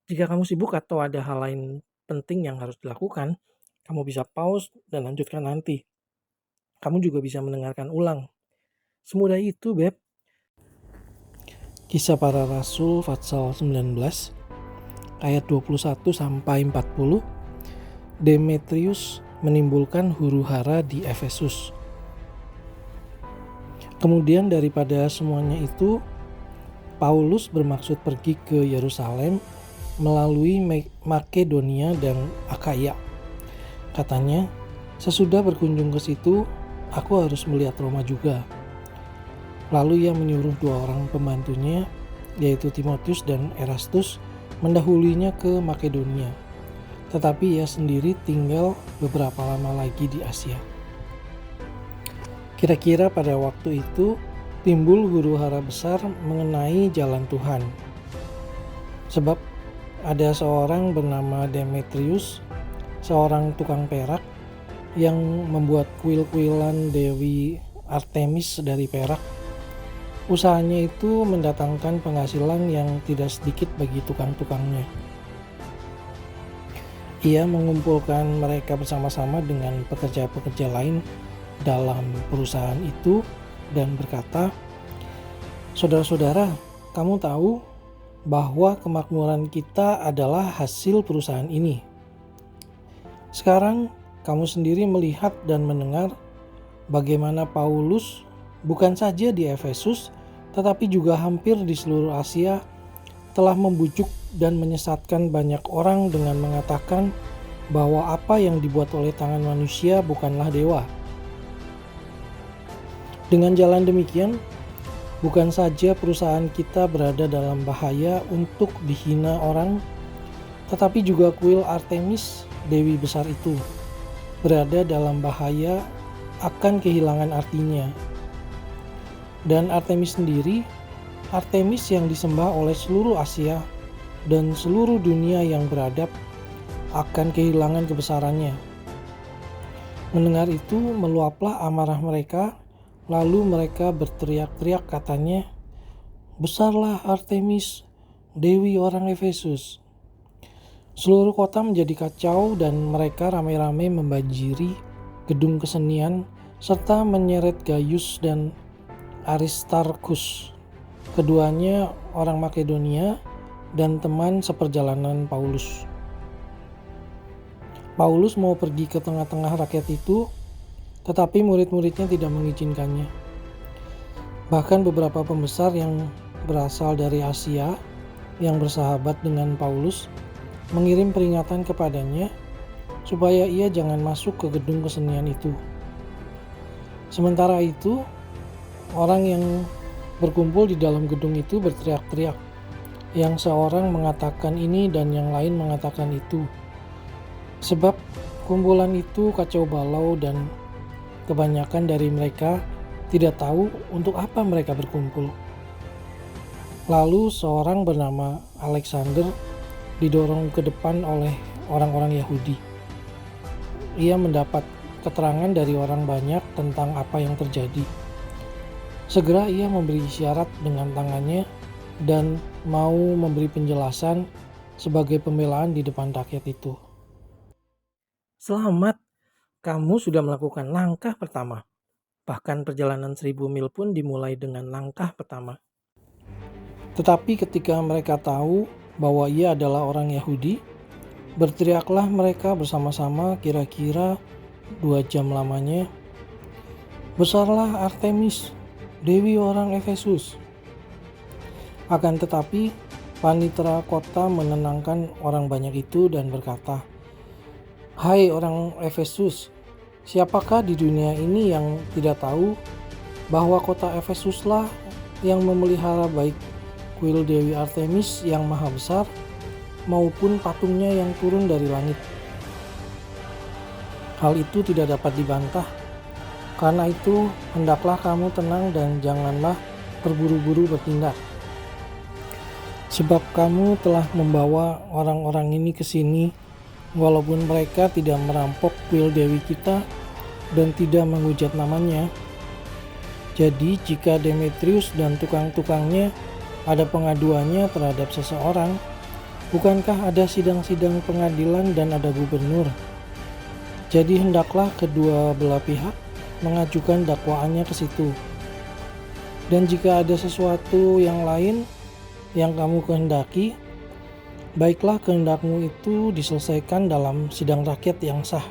Jika kamu sibuk atau ada hal lain penting yang harus dilakukan, kamu bisa pause dan lanjutkan nanti. Kamu juga bisa mendengarkan ulang. Semudah itu, Beb. Kisah para Rasul Fatsal 19 ayat 21 sampai 40. Demetrius menimbulkan huru-hara di Efesus. Kemudian daripada semuanya itu, Paulus bermaksud pergi ke Yerusalem melalui Makedonia dan Akaya. Katanya, sesudah berkunjung ke situ, aku harus melihat Roma juga. Lalu ia menyuruh 2 orang pembantunya, yaitu Timotius dan Erastus, mendahulunya ke Makedonia. Tetapi ia sendiri tinggal beberapa lama lagi di Asia. Kira-kira pada waktu itu timbul huru-hara besar mengenai jalan Tuhan. Sebab ada seorang bernama Demetrius, seorang tukang perak yang membuat kuil-kuilan Dewi Artemis dari perak. Usahanya itu mendatangkan penghasilan yang tidak sedikit bagi tukang-tukangnya. Ia mengumpulkan mereka bersama-sama dengan pekerja-pekerja lain dalam perusahaan itu dan berkata, "Saudara-saudara, kamu tahu bahwa kemakmuran kita adalah hasil perusahaan ini. Sekarang kamu sendiri melihat dan mendengar bagaimana Paulus bukan saja di Efesus, tetapi juga hampir di seluruh Asia telah membujuk dan menyesatkan banyak orang dengan mengatakan bahwa apa yang dibuat oleh tangan manusia bukanlah dewa. Dengan jalan demikian, bukan saja perusahaan kita berada dalam bahaya untuk dihina orang, tetapi juga kuil Artemis, dewi besar itu, berada dalam bahaya akan kehilangan artinya. Dan Artemis sendiri, Artemis yang disembah oleh seluruh Asia dan seluruh dunia yang beradab, akan kehilangan kebesarannya." Mendengar itu, meluaplah amarah mereka. Lalu mereka berteriak-teriak katanya, "Besarlah Artemis, dewi orang Efesus." Seluruh kota menjadi kacau dan mereka ramai-ramai membanjiri gedung kesenian serta menyeret Gaius dan Aristarkhus, keduanya orang Makedonia dan teman seperjalanan Paulus. Paulus mau pergi ke tengah-tengah rakyat itu, tetapi murid-muridnya tidak mengizinkannya. Bahkan beberapa pembesar yang berasal dari Asia yang bersahabat dengan Paulus mengirim peringatan kepadanya supaya ia jangan masuk ke gedung kesenian itu. Sementara itu, orang yang berkumpul di dalam gedung itu berteriak-teriak. Yang seorang mengatakan ini dan yang lain mengatakan itu. Sebab kumpulan itu kacau balau dan kebanyakan dari mereka tidak tahu untuk apa mereka berkumpul. Lalu seorang bernama Alexander didorong ke depan oleh orang-orang Yahudi. Ia mendapat keterangan dari orang banyak tentang apa yang terjadi. Segera ia memberi isyarat dengan tangannya dan mau memberi penjelasan sebagai pembelaan di depan rakyat itu. "Selamat, kamu sudah melakukan langkah pertama. Bahkan perjalanan 1000 mil pun dimulai dengan langkah pertama." Tetapi ketika mereka tahu bahwa ia adalah orang Yahudi, berteriaklah mereka bersama-sama kira-kira 2 jam lamanya, "Besarlah Artemis, dewi orang Efesus." Akan tetapi panitera kota menenangkan orang banyak itu dan berkata, "Hai orang Efesus, siapakah di dunia ini yang tidak tahu bahwa kota Efesuslah yang memelihara baik kuil Dewi Artemis yang maha besar maupun patungnya yang turun dari langit? Hal itu tidak dapat dibantah. Karena itu, hendaklah kamu tenang dan janganlah terburu-buru bertindak. Sebab kamu telah membawa orang-orang ini ke sini, walaupun mereka tidak merampok kuil dewi kita dan tidak menghujat namanya. Jadi jika Demetrius dan tukang-tukangnya ada pengaduannya terhadap seseorang, Bukankah ada sidang-sidang pengadilan dan ada gubernur? Jadi hendaklah kedua belah pihak mengajukan dakwaannya ke situ. Dan jika ada sesuatu yang lain yang kamu kehendaki, baiklah kehendakmu itu diselesaikan dalam sidang rakyat yang sah.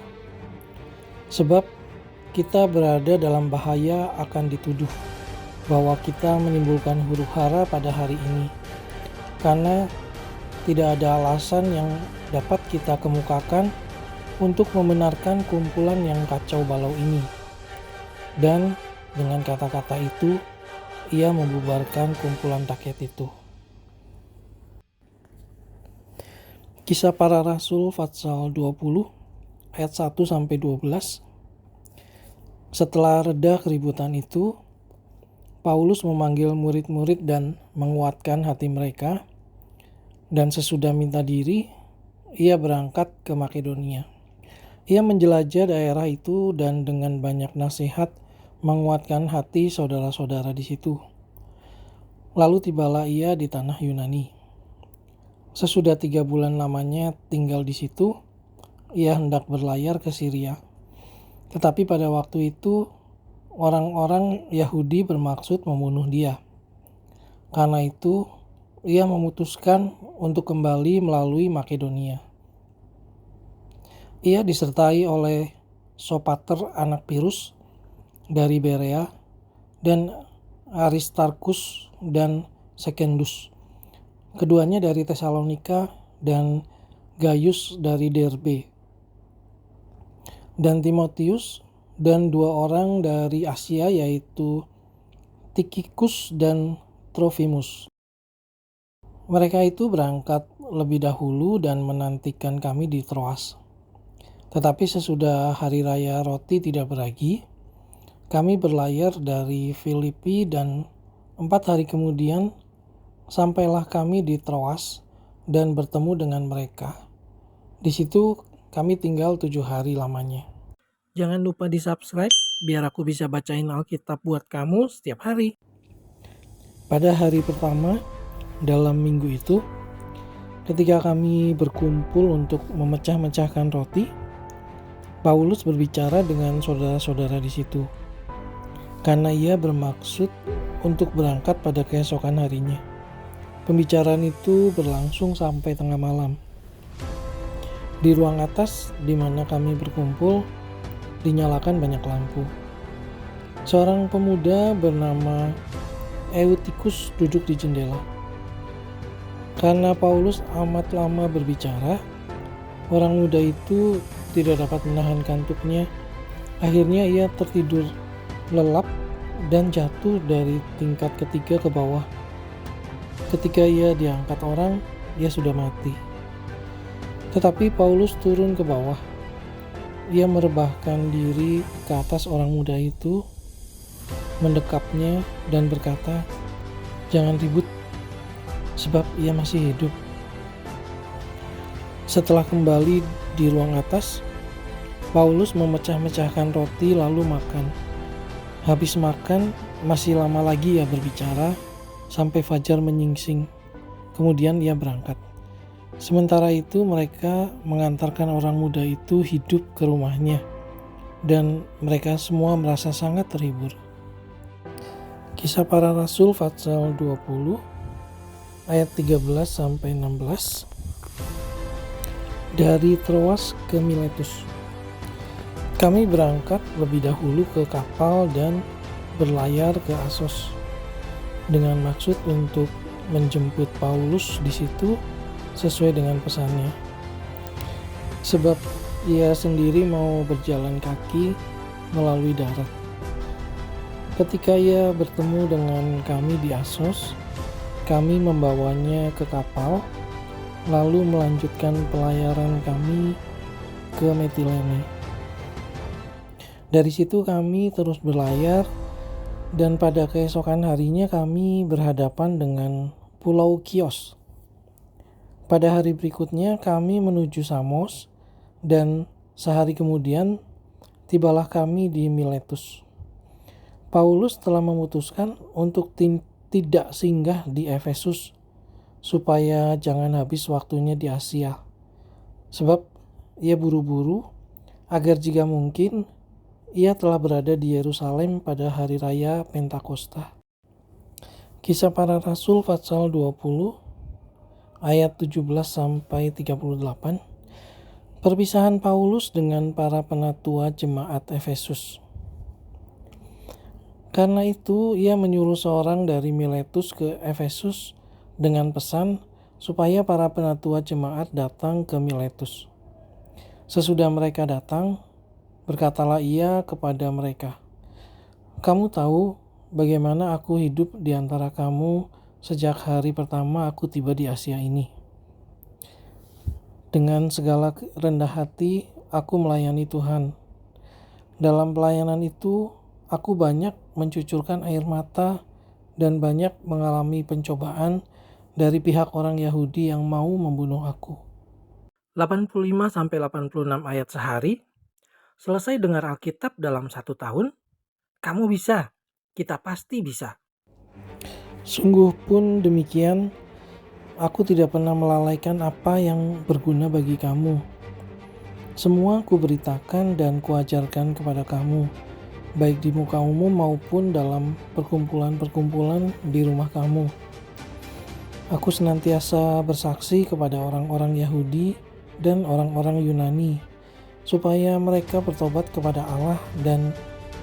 Sebab kita berada dalam bahaya akan dituduh bahwa kita menimbulkan huru-hara pada hari ini, karena tidak ada alasan yang dapat kita kemukakan untuk membenarkan kumpulan yang kacau balau ini. Dan dengan kata-kata itu, ia membubarkan kumpulan rakyat itu. Kisah Para Rasul pasal 20 ayat 1-12. Setelah reda keributan itu, Paulus memanggil murid-murid dan menguatkan hati mereka, dan sesudah minta diri, ia berangkat ke Makedonia. Ia menjelajah daerah itu dan dengan banyak nasihat menguatkan hati saudara-saudara di situ. Lalu tibalah ia di tanah Yunani. Sesudah 3 bulan lamanya tinggal di situ, ia hendak berlayar ke Syria. Tetapi pada waktu itu, orang-orang Yahudi bermaksud membunuh dia. Karena itu, ia memutuskan untuk kembali melalui Makedonia. Ia disertai oleh Sopater anak Pirus dari Berea, dan Aristarkus dan Sekendus, keduanya dari Tesalonika, dan Gaius dari Derbe, dan Timotius, dan 2 orang dari Asia, yaitu Tikhikus dan Trofimus. Mereka itu berangkat lebih dahulu dan menantikan kami di Troas. Tetapi sesudah hari raya roti tidak beragi, kami berlayar dari Filipi, dan 4 hari kemudian sampailah kami di Troas dan bertemu dengan mereka. Di situ kami tinggal 7 hari lamanya. Jangan lupa di-subscribe biar aku bisa bacain Alkitab buat kamu setiap hari. Pada hari pertama dalam minggu itu, ketika kami berkumpul untuk memecah-mecahkan roti, Paulus berbicara dengan saudara-saudara di situ, karena ia bermaksud untuk berangkat pada keesokan harinya. Pembicaraan itu berlangsung sampai tengah malam. Di ruang atas di mana kami berkumpul, dinyalakan banyak lampu. Seorang pemuda bernama Eutikus duduk di jendela. Karena Paulus amat lama berbicara, orang muda itu tidak dapat menahan kantuknya. Akhirnya ia tertidur lelap dan jatuh dari tingkat ketiga ke bawah. Ketika ia diangkat orang, ia sudah mati. Tetapi Paulus turun ke bawah. Ia merebahkan diri ke atas orang muda itu, mendekapnya dan berkata, "Jangan ribut, sebab ia masih hidup." Setelah kembali di ruang atas, Paulus memecah-mecahkan roti lalu makan. Habis makan, masih lama lagi ia berbicara sampai fajar menyingsing. Kemudian ia berangkat. Sementara itu mereka mengantarkan orang muda itu hidup ke rumahnya, dan mereka semua merasa sangat terhibur. Kisah Para Rasul pasal 20 ayat 13-16. Dari Troas ke Miletus. Kami berangkat lebih dahulu ke kapal dan berlayar ke Asos dengan maksud untuk menjemput Paulus di situ sesuai dengan pesannya. Sebab ia sendiri mau berjalan kaki melalui darat. Ketika ia bertemu dengan kami di Asos, kami membawanya ke kapal, lalu melanjutkan pelayaran kami ke Metilene. Dari situ kami terus berlayar, dan pada keesokan harinya kami berhadapan dengan Pulau Kios. Pada hari berikutnya kami menuju Samos, dan sehari kemudian tibalah kami di Miletus. Paulus telah memutuskan untuk tidak singgah di Efesus, supaya jangan habis waktunya di Asia. Sebab ia buru-buru agar jika mungkin ia telah berada di Yerusalem pada hari raya Pentakosta. Kisah Para Rasul pasal 20 ayat 17-38. Perpisahan Paulus dengan para penatua jemaat Efesus. Karena itu ia menyuruh seorang dari Miletus ke Efesus dengan pesan supaya para penatua jemaat datang ke Miletus. Sesudah mereka datang, berkatalah ia kepada mereka, "Kamu tahu bagaimana aku hidup di antara kamu sejak hari pertama aku tiba di Asia ini. Dengan segala rendah hati aku melayani Tuhan. Dalam pelayanan itu aku banyak mencucurkan air mata dan banyak mengalami pencobaan dari pihak orang Yahudi yang mau membunuh aku." 85-86 ayat sehari. Selesai dengar Alkitab dalam 1 tahun? Kamu bisa. Kita pasti bisa. Sungguh pun demikian, aku tidak pernah melalaikan apa yang berguna bagi kamu. Semua kuberitakan dan kuajarkan kepada kamu, baik di muka umum maupun dalam perkumpulan-perkumpulan di rumah kamu. Aku senantiasa bersaksi kepada orang-orang Yahudi dan orang-orang Yunani, supaya mereka bertobat kepada Allah dan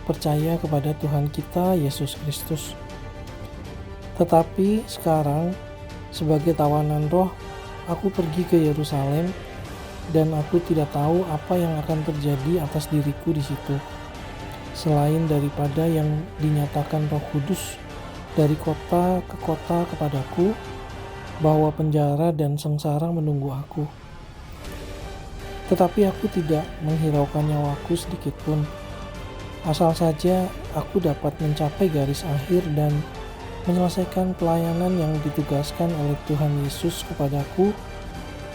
percaya kepada Tuhan kita Yesus Kristus. Tetapi sekarang, sebagai tawanan roh, aku pergi ke Yerusalem dan aku tidak tahu apa yang akan terjadi atas diriku di situ, selain daripada yang dinyatakan Roh Kudus dari kota ke kota kepadaku, bahwa penjara dan sengsara menunggu aku. Tetapi aku tidak menghiraukan nyawaku sedikitpun, asal saja aku dapat mencapai garis akhir dan menyelesaikan pelayanan yang ditugaskan oleh Tuhan Yesus kepadaku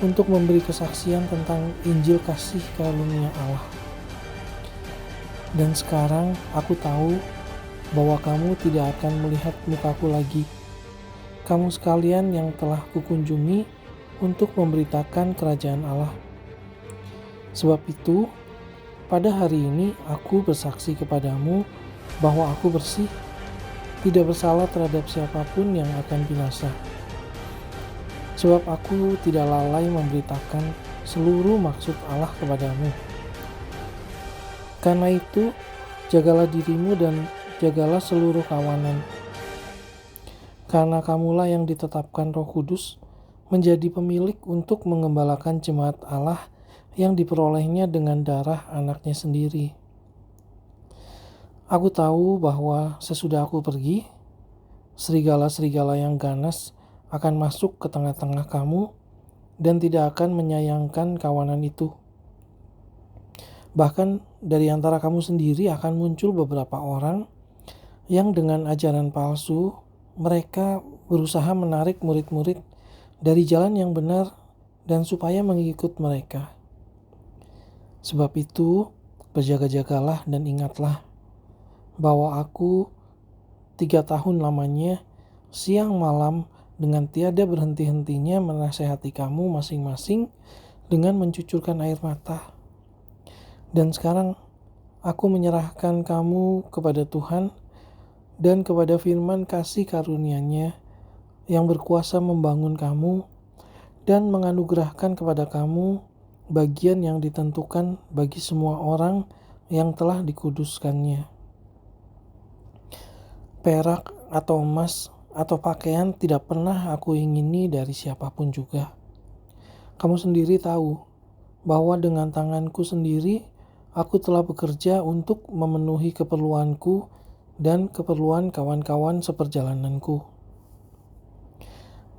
untuk memberi kesaksian tentang Injil kasih karunia Allah. Dan sekarang aku tahu bahwa kamu tidak akan melihat mukaku lagi, kamu sekalian yang telah kukunjungi untuk memberitakan kerajaan Allah. Sebab itu, pada hari ini aku bersaksi kepadamu bahwa aku bersih, tidak bersalah terhadap siapapun yang akan binasa. Sebab aku tidak lalai memberitakan seluruh maksud Allah kepadamu. Karena itu, jagalah dirimu dan jagalah seluruh kawanan. Karena kamulah yang ditetapkan Roh Kudus menjadi pemilik untuk mengembalakan jemaat Allah yang diperolehnya dengan darah anaknya sendiri. Aku tahu bahwa sesudah aku pergi, serigala-serigala yang ganas akan masuk ke tengah-tengah kamu dan tidak akan menyayangkan kawanan itu. Bahkan dari antara kamu sendiri akan muncul beberapa orang yang dengan ajaran palsu mereka berusaha menarik murid-murid dari jalan yang benar dan supaya mengikut mereka. Sebab itu, berjaga-jagalah dan ingatlah bahwa aku 3 tahun lamanya siang malam dengan tiada berhenti-hentinya menasehati kamu masing-masing dengan mencucurkan air mata. Dan sekarang aku menyerahkan kamu kepada Tuhan dan kepada firman kasih karunia-Nya yang berkuasa membangun kamu dan menganugerahkan kepada kamu bagian yang ditentukan bagi semua orang yang telah dikuduskannya. Perak atau emas atau pakaian tidak pernah aku ingini dari siapapun juga. Kamu sendiri tahu bahwa dengan tanganku sendiri aku telah bekerja untuk memenuhi keperluanku dan keperluan kawan-kawan seperjalananku.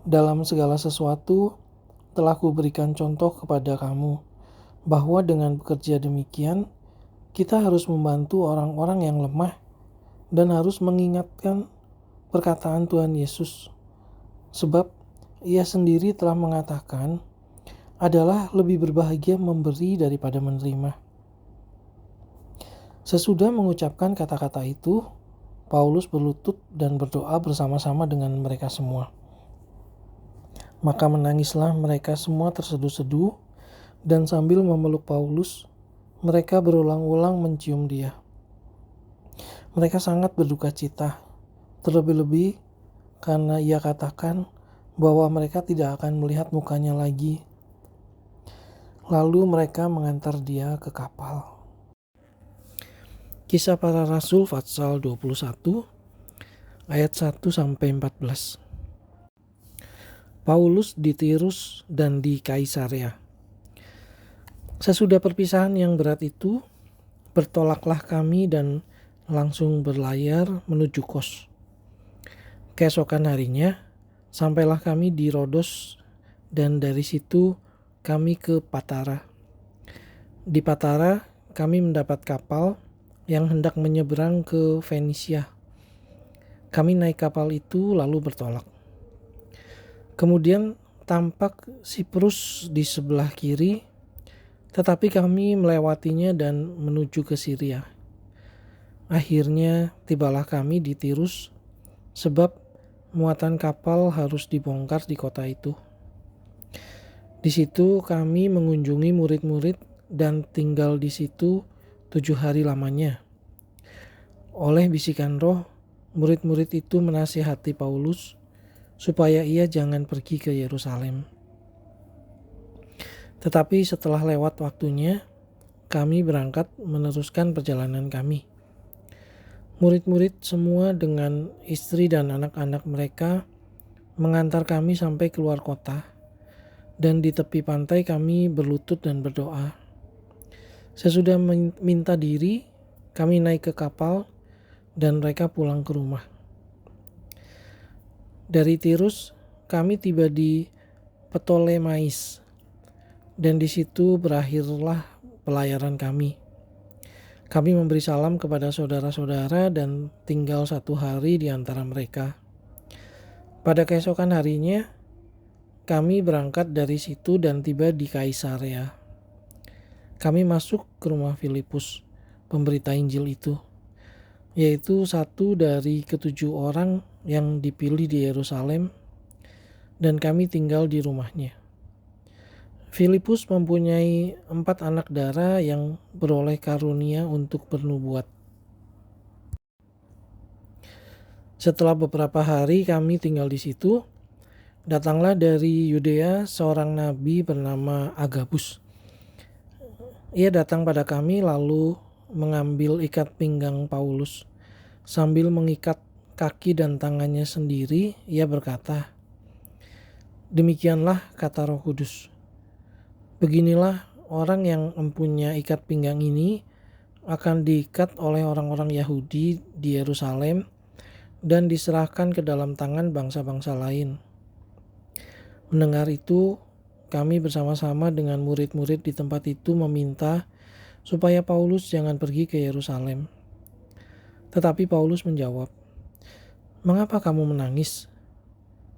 Dalam segala sesuatu telah kuberikan contoh kepada kamu, bahwa dengan bekerja demikian, kita harus membantu orang-orang yang lemah dan harus mengingatkan perkataan Tuhan Yesus. Sebab ia sendiri telah mengatakan, adalah lebih berbahagia memberi daripada menerima. Sesudah mengucapkan kata-kata itu, Paulus berlutut dan berdoa bersama-sama dengan mereka semua. Maka menangislah mereka semua terseduh-seduh, dan sambil memeluk Paulus, mereka berulang-ulang mencium dia. Mereka sangat berduka cita, terlebih-lebih karena ia katakan bahwa mereka tidak akan melihat mukanya lagi. Lalu mereka mengantar dia ke kapal. Kisah Para Rasul pasal 21 ayat 1-14. Paulus di Tirus dan di Kaisarea. Sesudah perpisahan yang berat itu, bertolaklah kami dan langsung berlayar menuju Kos. Keesokan harinya, sampailah kami di Rodos dan dari situ kami ke Patara. Di Patara, kami mendapat kapal yang hendak menyeberang ke Fenisia. Kami naik kapal itu lalu bertolak. Kemudian tampak Siprus di sebelah kiri, tetapi kami melewatinya dan menuju ke Syria. Akhirnya tibalah kami di Tirus, sebab muatan kapal harus dibongkar di kota itu. Di situ kami mengunjungi murid-murid dan tinggal di situ 7 hari lamanya. Oleh bisikan roh, murid-murid itu menasihati Paulus supaya ia jangan pergi ke Yerusalem. Tetapi setelah lewat waktunya, kami berangkat meneruskan perjalanan kami. Murid-murid semua dengan istri dan anak-anak mereka mengantar kami sampai keluar kota, dan di tepi pantai kami berlutut dan berdoa. Sesudah minta diri, kami naik ke kapal dan mereka pulang ke rumah. Dari Tirus, kami tiba di Ptolemais, dan di situ berakhirlah pelayaran kami. Kami memberi salam kepada saudara-saudara dan tinggal 1 hari di antara mereka. Pada keesokan harinya, kami berangkat dari situ dan tiba di Kaisarea. Kami masuk ke rumah Filipus, pemberita Injil itu, yaitu satu dari ke-7 orang yang dipilih di Yerusalem, dan kami tinggal di rumahnya. Filipus mempunyai 4 anak dara yang beroleh karunia untuk bernubuat. Setelah beberapa hari kami tinggal di situ, datanglah dari Yudea seorang nabi bernama Agabus. Ia datang pada kami lalu mengambil ikat pinggang Paulus. Sambil mengikat kaki dan tangannya sendiri, ia berkata, "Demikianlah kata Roh Kudus. Beginilah orang yang mempunyai ikat pinggang ini akan diikat oleh orang-orang Yahudi di Yerusalem dan diserahkan ke dalam tangan bangsa-bangsa lain." Mendengar itu, kami bersama-sama dengan murid-murid di tempat itu meminta supaya Paulus jangan pergi ke Yerusalem. Tetapi Paulus menjawab, "Mengapa kamu menangis?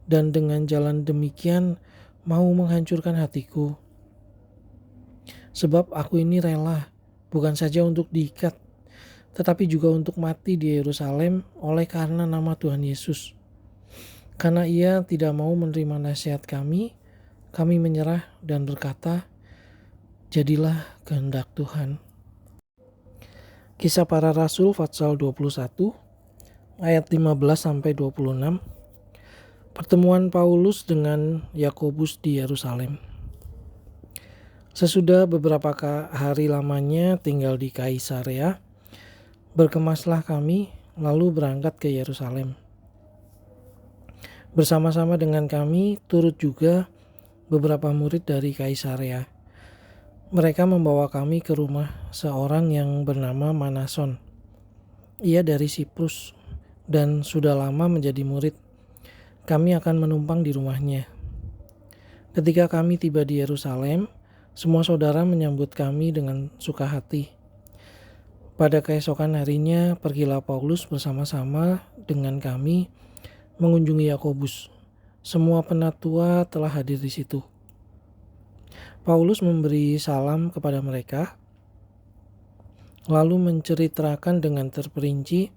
Dan dengan jalan demikian mau menghancurkan hatiku? Sebab aku ini rela bukan saja untuk diikat, tetapi juga untuk mati di Yerusalem oleh karena nama Tuhan Yesus. Karena ia tidak mau menerima nasihat kami menyerah dan berkata, 'Jadilah kehendak Tuhan.'" Kisah Para Rasul pasal 21 ayat 15-26. Pertemuan Paulus dengan Yakobus di Yerusalem. Sesudah beberapa hari lamanya tinggal di Kaisarea, berkemaslah kami lalu berangkat ke Yerusalem. Bersama-sama dengan kami turut juga beberapa murid dari Kaisarea. Mereka membawa kami ke rumah seorang yang bernama Manason. Ia dari Siprus dan sudah lama menjadi murid. Kami akan menumpang di rumahnya. Ketika kami tiba di Yerusalem, semua saudara menyambut kami dengan suka hati. Pada keesokan harinya, pergilah Paulus bersama-sama dengan kami mengunjungi Yakobus. Semua penatua telah hadir di situ. Paulus memberi salam kepada mereka, lalu menceritakan dengan terperinci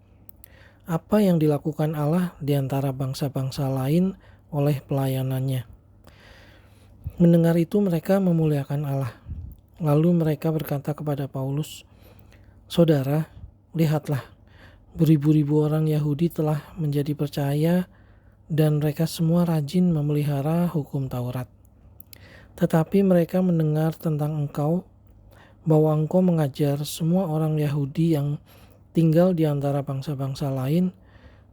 apa yang dilakukan Allah di antara bangsa-bangsa lain oleh pelayanannya. Mendengar itu mereka memuliakan Allah. Lalu mereka berkata kepada Paulus, "Saudara, lihatlah, beribu-ribu orang Yahudi telah menjadi percaya dan mereka semua rajin memelihara hukum Taurat. Tetapi mereka mendengar tentang engkau, bahwa engkau mengajar semua orang Yahudi yang tinggal di antara bangsa-bangsa lain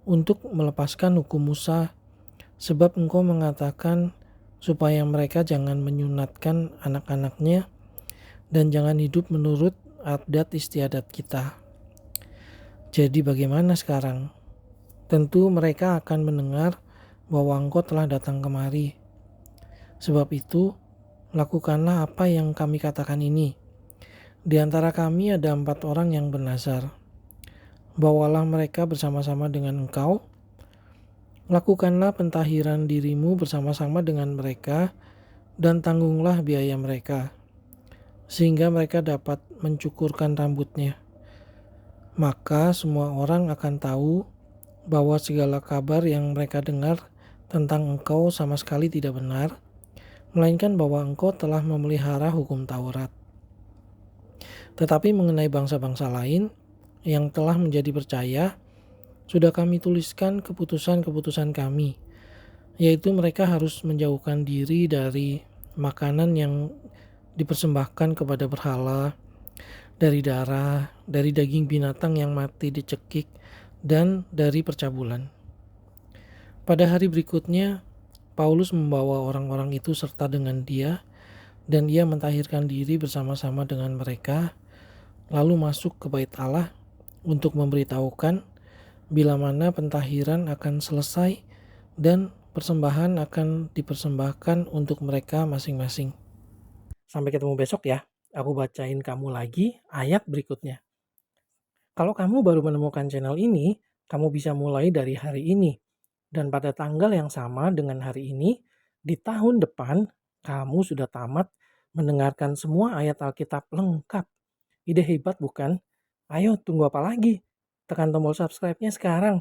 untuk melepaskan hukum Musa, sebab engkau mengatakan supaya mereka jangan menyunatkan anak-anaknya dan jangan hidup menurut adat istiadat kita. Jadi bagaimana sekarang? Tentu mereka akan mendengar bahwa engkau telah datang kemari. Sebab itu, lakukanlah apa yang kami katakan ini. Di antara kami ada 4 orang yang bernazar. Bawalah mereka bersama-sama dengan engkau. Lakukanlah pentahiran dirimu bersama-sama dengan mereka dan tanggunglah biaya mereka, sehingga mereka dapat mencukurkan rambutnya. Maka semua orang akan tahu bahwa segala kabar yang mereka dengar tentang engkau sama sekali tidak benar, melainkan bahwa engkau telah memelihara hukum Taurat. Tetapi mengenai bangsa-bangsa lain yang telah menjadi percaya, sudah kami tuliskan keputusan-keputusan kami, yaitu mereka harus menjauhkan diri dari makanan yang dipersembahkan kepada berhala, dari darah, dari daging binatang yang mati dicekik, dan dari percabulan. Pada hari berikutnya, Paulus membawa orang-orang itu serta dengan dia, dan ia mentahirkan diri bersama-sama dengan mereka, lalu masuk ke bait Allah untuk memberitahukan bila mana pentahiran akan selesai dan persembahan akan dipersembahkan untuk mereka masing-masing. Sampai ketemu besok ya. Aku bacain kamu lagi ayat berikutnya. Kalau kamu baru menemukan channel ini, kamu bisa mulai dari hari ini. Dan pada tanggal yang sama dengan hari ini, di tahun depan, kamu sudah tamat mendengarkan semua ayat Alkitab lengkap. Ide hebat bukan? Ayo, tunggu apa lagi? Tekan tombol subscribe-nya sekarang.